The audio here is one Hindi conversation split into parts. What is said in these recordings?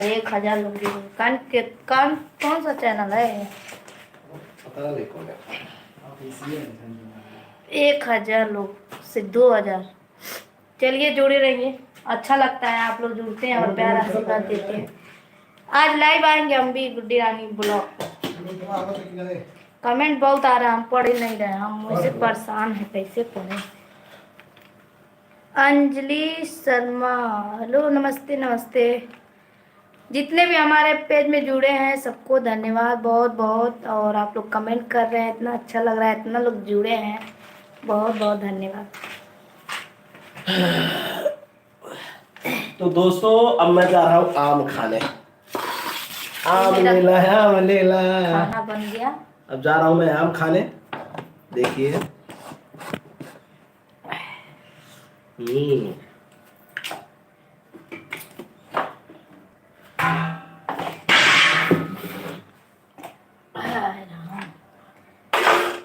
1000 लोग जुड़े। कान कौन सा चैनल है? पता नहीं कौन है। 1000 लोग से 2000। चलिए जुड़े रहिए, अच्छा लगता है आप लोग जुड़ते हैं और प्यार आशीर्वाद देते हैं। आज लाइव आएंगे हम भी गुड्डी रानी ब्लॉग पर। कमेंट बहुत आ रहा है, हम पढ़ ही नहीं रहे, हम मुझसे परेशान है, कैसे पढ़े। अंजलि शर्मा, हेलो, नमस्ते नमस्ते। जितने भी हमारे पेज में जुड़े हैं सबको धन्यवाद बहुत बहुत। और आप लोग कमेंट कर रहे हैं, इतना अच्छा लग रहा है, इतना लोग जुड़े हैं, बहुत बहुत धन्यवाद। तो दोस्तों अब मैं जा रहा हूँ आम खाने। आम लेला है, आम लेला। खाना बन गया, अब जा रहा हूँ मैं आम खाने। देखिए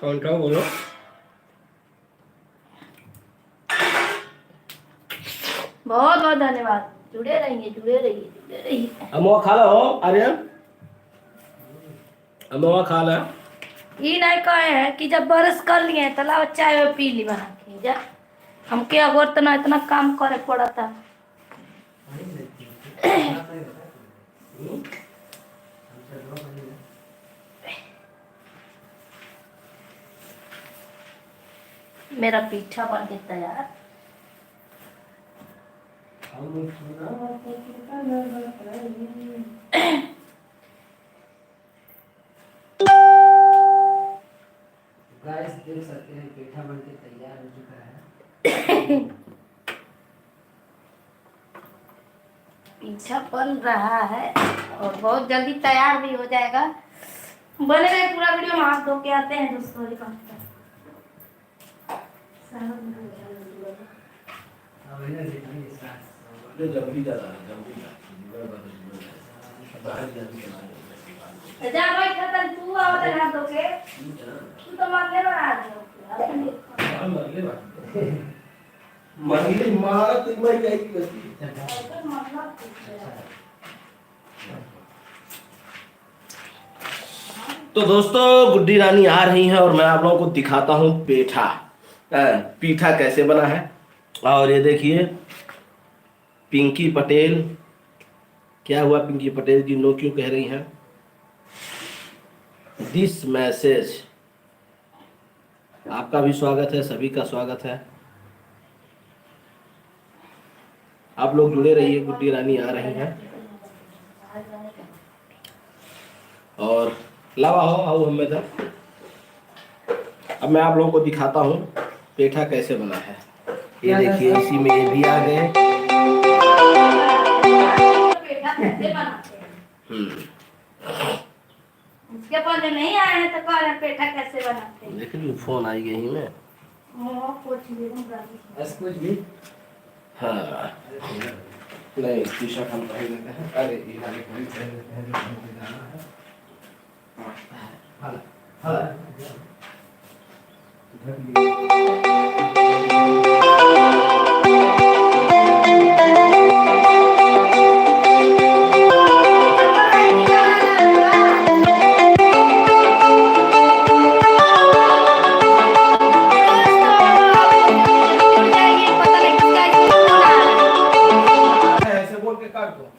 कौन सा बोलो। बहुत बहुत धन्यवाद। जुड़े रहिए जुड़े रहिए जुड़े रहिए। अमवा खा लो आर्यन, अमवा खा ला। ये नहीं कहे हैं कि जब बरस कर लिए तालाब चाय में पी ली बना के जा। हमके अगर तो ना इतना काम करे पड़ा था। मेरा पीठा बन के तैयार। गाइस देख सकते हैं पेठा बनके तैयार हो चुका है। पीठा बन रहा है और बहुत जल्दी तैयार भी हो जाएगा। बने रहे पूरा वीडियो में। हाथ धो के आते हैं दोस्तों। जल्दी जा रहा है, जा भाई खतन तू आओ तेरे हाथ धो के। तू तो मारने वाला आदमी हो। मरले मारा तो मर जाएगी बच्ची। तो दोस्तों गुड्डी रानी आ रही हैं और मैं आप लोगों को दिखाता हूँ पेठा पीठा कैसे बना है। और ये देखिए पिंकी पटेल, क्या हुआ पिंकी पटेल जी, नो क्यों कह रही हैं? दिस मैसेज, आपका भी स्वागत है, सभी का स्वागत है। आप लोग जुड़े रहिए, गुड्डी रानी आ रही हैं। और लावा हो आओ हम में अब मैं आप लोगों को दिखाता हूँ पेठा कैसे बना है। ये देखिए इसी में ये भी आ गए। पेठा कैसे बनाते हैं? इसके पहले नहीं आए हैं तो कह रहे पेठा कैसे बनाते हैं। देखिए फोन आई गई मैं कुछ भी हाँ नहीं टी शर्ट हम पहन लेते हैं। अरे ये वाले पहन लेते हैं जो जाना है। हाँ हाँ ऐसे बोल के काट दो।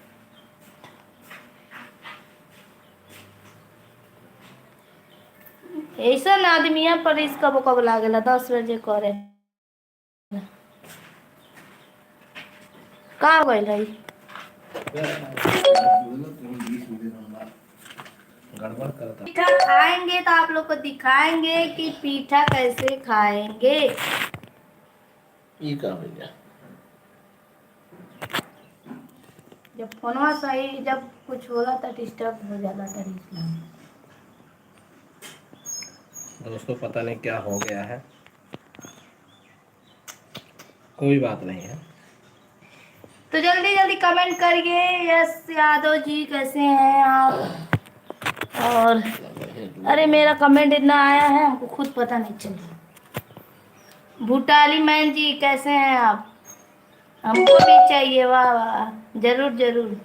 ऐसा ना आदमिया पर इसका कब लागेला 10 बजे करे का गइल है। गड़बड़ करता पीठा खाएंगे तो आप लोग को दिखाएंगे कि पीठा कैसे खाएंगे। ये का भैया जब फोनवा सही जब कुछ होला तो डिस्टर्ब हो जाला था। दोस्तों पता नहीं क्या हो गया है, कोई बात नहीं है। तो जल्दी जल्दी कमेंट करिए। यस यादव जी कैसे हैं आप? और अरे मेरा कमेंट इतना आया है हमको खुद पता नहीं चला। भूटाली मैन जी कैसे हैं आप? हमको भी चाहिए। वाह वाह, जरूर जरूर।